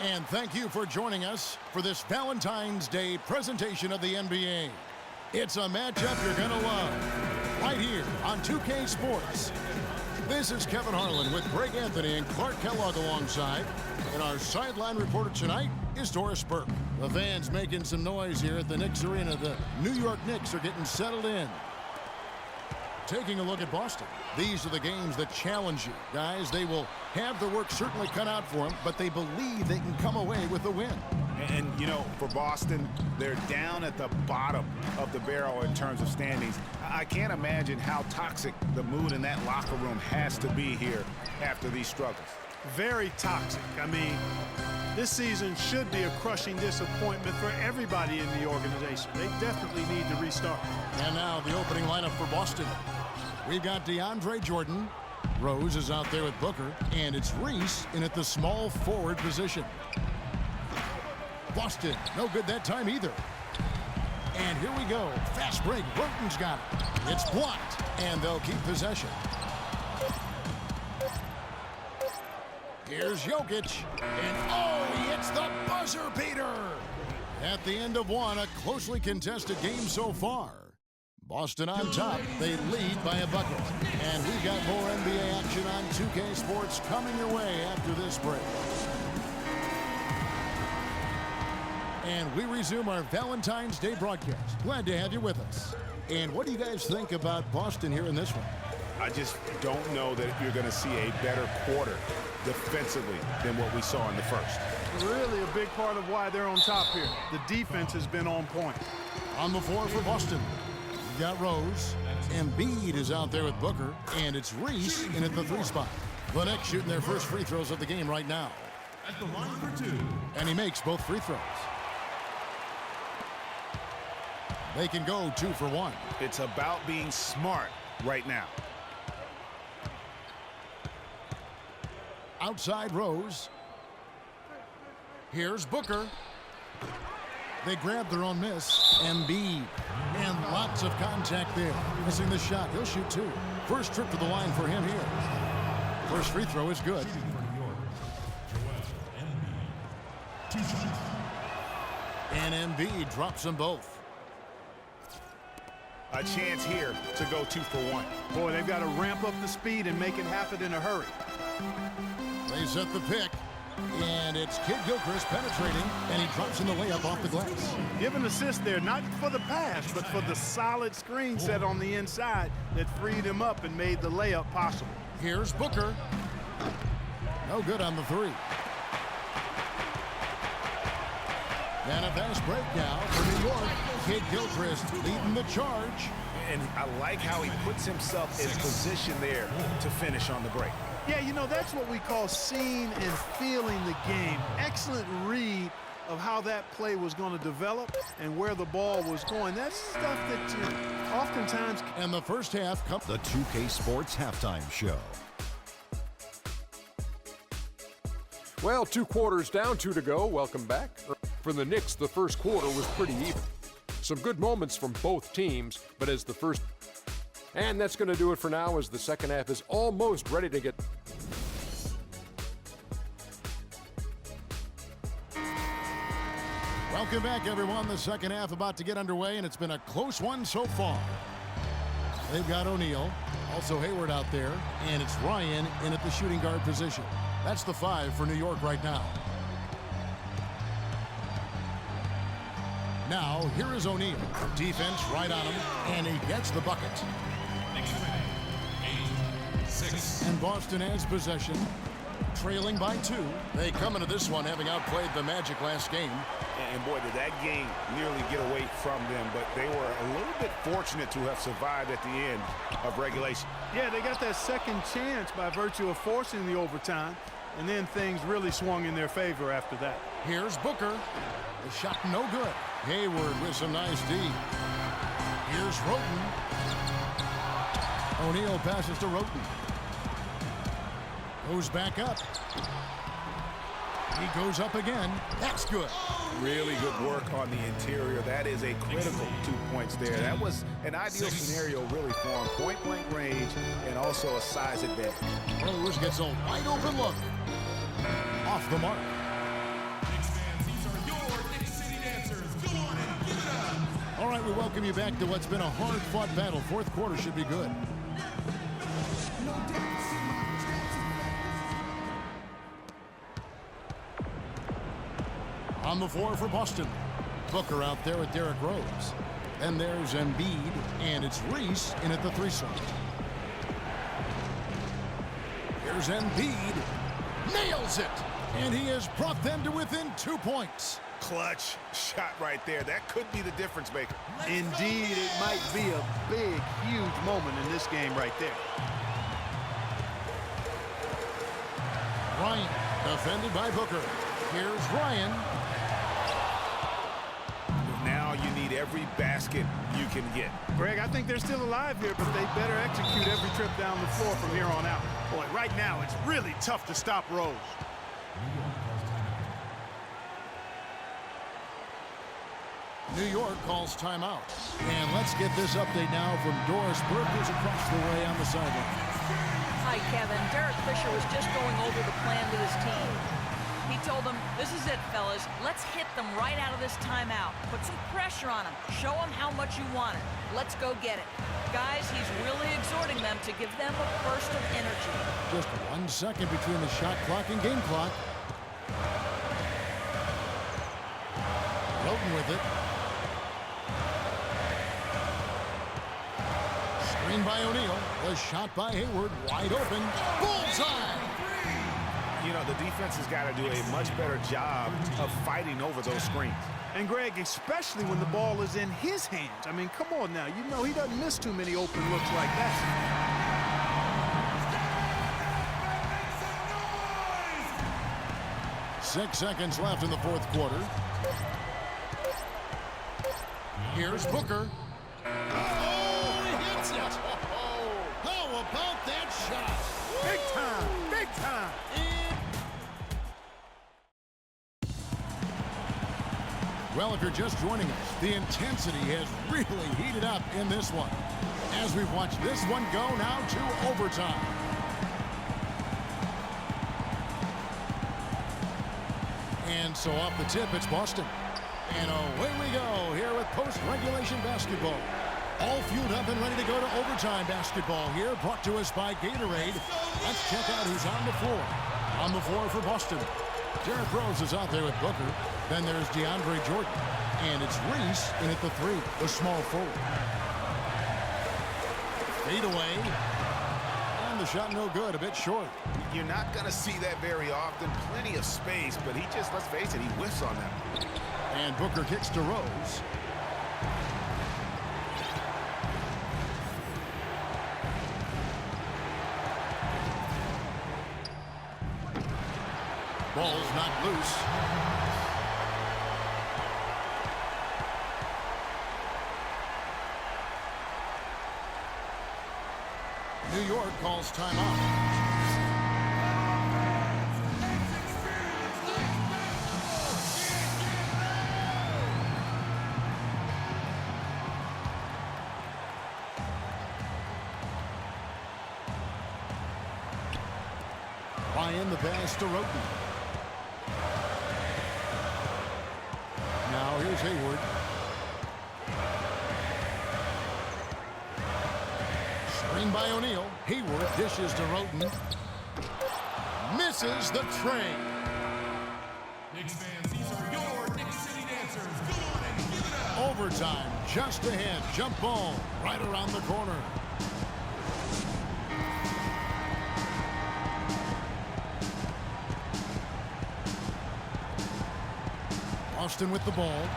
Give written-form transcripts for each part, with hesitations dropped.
And thank you for joining us for this Valentine's Day presentation of the NBA. It's a matchup you're going to love right here on 2K Sports. This is Kevin Harlan with Greg Anthony and Clark Kellogg alongside. And our sideline reporter tonight is Doris Burke. The fans making some noise here at the Knicks Arena. The New York Knicks are getting settled in. Taking a look at Boston. These are the games that challenge you. Guys, they will have their work certainly cut out for them, but they believe they can come away with a win. And, you know, for Boston, they're down at the bottom of the barrel in terms of standings. I can't imagine how toxic the mood in that locker room has to be here after these struggles. Very toxic. I mean, this season should be a crushing disappointment for everybody in the organization. They definitely need to restart. And now the opening lineup for Boston. We've got DeAndre Jordan. Rose is out there with Booker, and it's Reese in at the small forward position. Boston, no good that time either. And here we go. Fast break. Burton's got it. It's blocked, and they'll keep possession. Here's Jokic, and oh, he hits the buzzer beater. At the end of one, a closely contested game so far. Boston on top. They lead by a bucket. And we've got more NBA action on 2K Sports coming your way after this break. And we resume our Valentine's Day broadcast. Glad to have you with us. And what do you guys think about Boston here in this one? I just don't know that you're going to see a better quarter defensively than what we saw in the first. Really a big part of why they're on top here. The defense has been on point. On the floor for Boston, we've got Rose. Embiid is out there with Booker, and it's Reese in at the 3 spot. The Knicks shooting their first free throws of the game right now. At the line for 2. And he makes both free throws. They can go 2 for 1. It's about being smart right now. Outside Rose. Here's Booker. They grab their own miss. Embiid. And lots of contact there. Missing the shot. He'll shoot 2. First trip to the line for him here. First free throw is good. And Embiid drops them both. A chance here to go 2 for 1. Boy, they've got to ramp up the speed and make it happen in a hurry. They set the pick, and it's Kid Gilchrist penetrating, and he drops in the layup off the glass. Give an assist there, not for the pass, but for the solid screen set on the inside that freed him up and made the layup possible. Here's Booker. No good on the 3. And a fast break now for New York. Kid Gilchrist leading the charge. And I like how he puts himself in position there to finish on the break. Yeah, you know, that's what we call seeing and feeling the game. Excellent read of how that play was going to develop and where the ball was going. That's stuff that oftentimes... And the first half comes... The 2K Sports Halftime Show. Well, 2 quarters down, 2 to go. Welcome back. For the Knicks, the first quarter was pretty even. Some good moments from both teams, but as the first... And that's going to do it for now as the second half is almost ready to get... Welcome back, everyone. The second half about to get underway, and it's been a close one so far. They've got O'Neal, also Hayward out there, and it's Ryan in at the shooting guard position. That's the 5 for New York right now. Now, here is O'Neal. Defense right on him, and he gets the bucket. 8-6. And Boston has possession, trailing by 2. They come into this one having outplayed the Magic last game. And boy, did that game nearly get away from them, but they were a little bit fortunate to have survived at the end of regulation. Yeah, they got that second chance by virtue of forcing the overtime, and then things really swung in their favor after that. Here's Booker. The shot no good. Hayward with some nice D. Here's Roten. O'Neal passes to Roten. Goes back up. He goes up again. That's good. Really good work on the interior. That is a critical 2 points there. That was an ideal scenario really for him. Point-blank range and also a size advantage. Rose gets a wide open look. Off the mark. we welcome you back to what's been a hard-fought battle. Fourth quarter should be good. On the floor for Boston. Booker out there with Derrick Rose. Then there's Embiid, and it's Reese in at the 3 slot. Here's Embiid. Nails it! And he has brought them to within 2 points. Clutch shot right there. That could be the difference maker. Indeed, it might be a big, huge moment in this game right there. Ryan, defended by Booker. Here's Ryan. Now you need every basket you can get. Greg, I think they're still alive here, but they better execute every trip down the floor from here on out. Boy, right now it's really tough to stop Rose. New York calls timeout. And let's get this update now from Doris Burke, who's across the way on the sideline. Hi, Kevin. Derek Fisher was just going over the plan with his team. He told them, this is it, fellas. Let's hit them right out of this timeout. Put some pressure on them. Show them how much you want it. Let's go get it. Guys, he's really exhorting them to give them a burst of energy. Just 1 second between the shot clock and game clock. Floating with it. Screen by O'Neal. The shot by Hayward. Wide open. Bullseye! You know, the defense has got to do a much better job of fighting over those screens. And Greg, especially when the ball is in his hands. I mean, come on now. You know he doesn't miss too many open looks like that. 6 seconds left in the fourth quarter. Here's Booker. Oh, he hits it! How about that shot? Big time, big time. Well, if you're just joining us, the intensity has really heated up in this one. As we've watched this one go now to overtime. And so off the tip, it's Boston. And away we go here with post-regulation basketball. All fueled up and ready to go to overtime basketball here, brought to us by Gatorade. Let's check out who's on the floor. On the floor for Boston. Derrick Rose is out there with Booker. Then there's DeAndre Jordan. And it's Reese in at the 3, the small forward. Fade away. And the shot no good, a bit short. You're not going to see that very often. Plenty of space, but he just, let's face it, he whiffs on that. And Booker kicks to Rose. Ball's not loose. New York calls timeout. Ryan the pass to Roten. Now here's Hayward. Screen by O'Neal. Hayward dishes to Roten. Misses the tray. Knicks fans, these are your Knicks City dancers. Go on and give it up. Overtime just ahead. Jump ball right around the corner. Boston with the ball.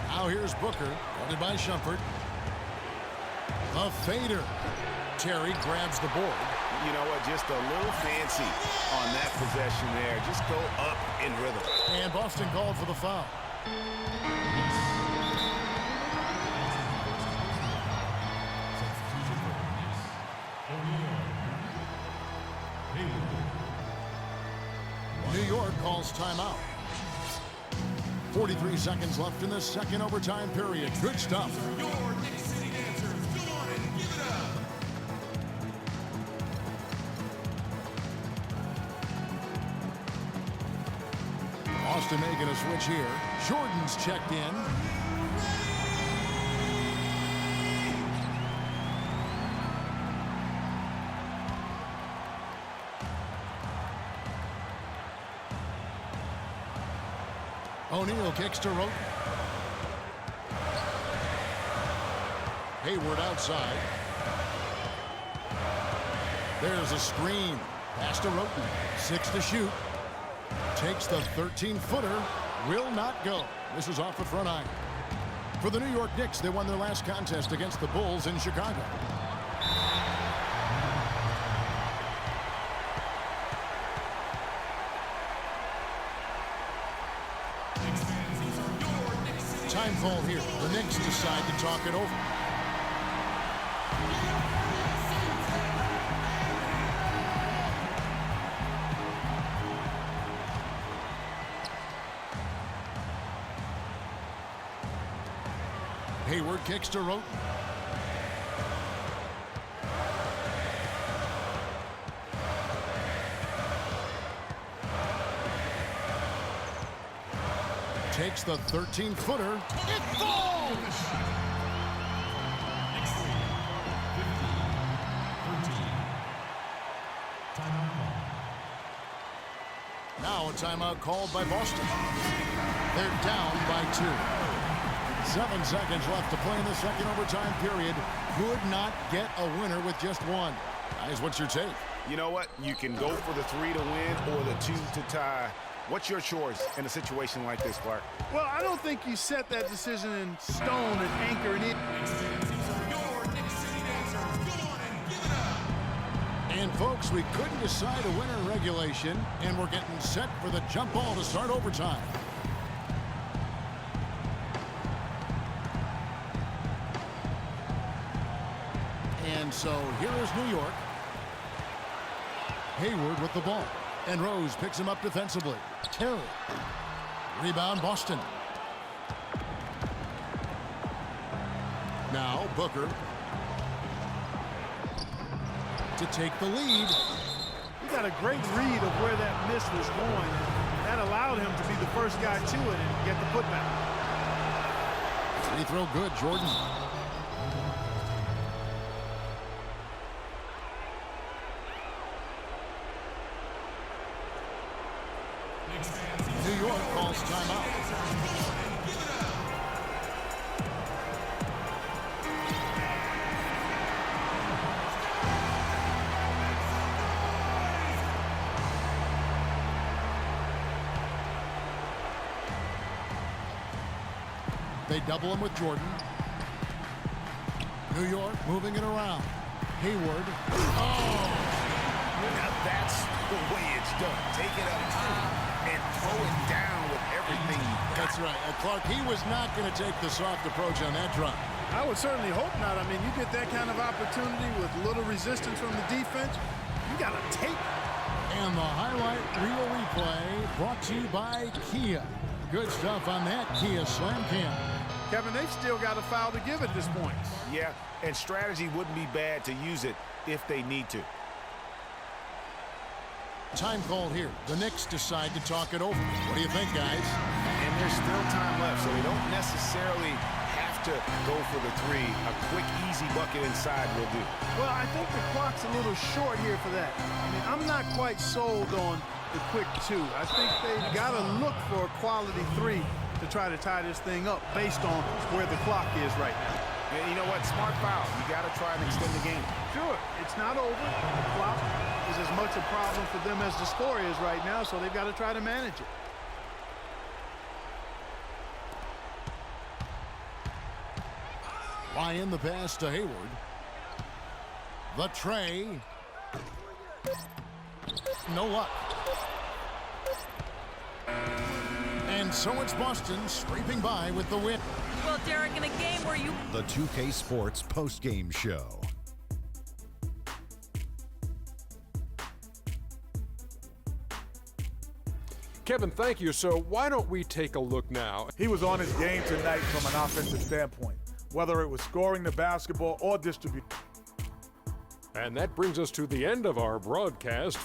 Now here's Booker, guarded by Shumpert. A fader. Terry grabs the board. You know what? Just a little fancy on that possession there. Just go up in rhythm. And Boston called for the foul. New York calls timeout. 43 seconds left in the second overtime period. Good stuff. Your Knicks City dancers. Go on and give it up. Boston making a switch here. Jordan's checked in. O'Neal kicks to Roten. Hayward outside. There's a screen. Pass to Roten. 6 to shoot. Takes the 13-footer. Will not go. This is off the front iron. For the New York Knicks, they won their last contest against the Bulls in Chicago. Time call here. The Knicks decide to talk it over. Hayward kicks to Roten. Takes the 13-footer. It falls! Knicks lead, 15-13. Timeout call. Now a timeout called by Boston. They're down by 2. 7 seconds left to play in the second overtime period. Could not get a winner with just one. Guys, what's your take? You know what? You can go for the 3 to win or the 2 to tie. What's your choice in a situation like this, Clark? Well, I don't think you set that decision in stone and anchor it in. Knicks fans, these are your Knicks City Dancers. Go on and give it up. And folks, we couldn't decide a winner in regulation, and we're getting set for the jump ball to start overtime. And so here is New York. Hayward with the ball. And Rose picks him up defensively. Terry. Rebound Boston. Now Booker to take the lead. He got a great read of where that miss was going. That allowed him to be the first guy to it and get the putback. Free throw good, Jordan. New York calls timeout. They double him with Jordan. New York moving it around. Hayward. Oh! Now that's the way it's done. Take it up and throw it down with everything you got. That's right. Clark, he was not going to take the soft approach on that drive. I would certainly hope not. I mean, you get that kind of opportunity with little resistance from the defense, you got to take it. And the highlight reel replay brought to you by Kia. Good stuff on that Kia Slam Cam. Kevin, they've still got a foul to give at this point. Yeah, and strategy wouldn't be bad to use it if they need to. Time called here. The Knicks decide to talk it over. What do you think, guys? And there's still time left, so they don't necessarily have to go for the 3. A quick, easy bucket inside will do. Well, I think the clock's a little short here for that. I mean, I'm not quite sold on the quick 2. I think they've got to look for a quality 3 to try to tie this thing up based on where the clock is right now. And you know what? Smart foul. You got to try and extend the game. Sure, it's not over. The clock is as much a problem for them as the score is right now, so they've got to try to manage it. Ryan the pass to Hayward. The tray. No luck. And so it's Boston scraping by with the win. Well, Derek, in a game where you... The 2K Sports postgame show. Kevin, thank you. So why don't we take a look now? He was on his game tonight from an offensive standpoint, whether it was scoring the basketball or distributing. And that brings us to the end of our broadcast.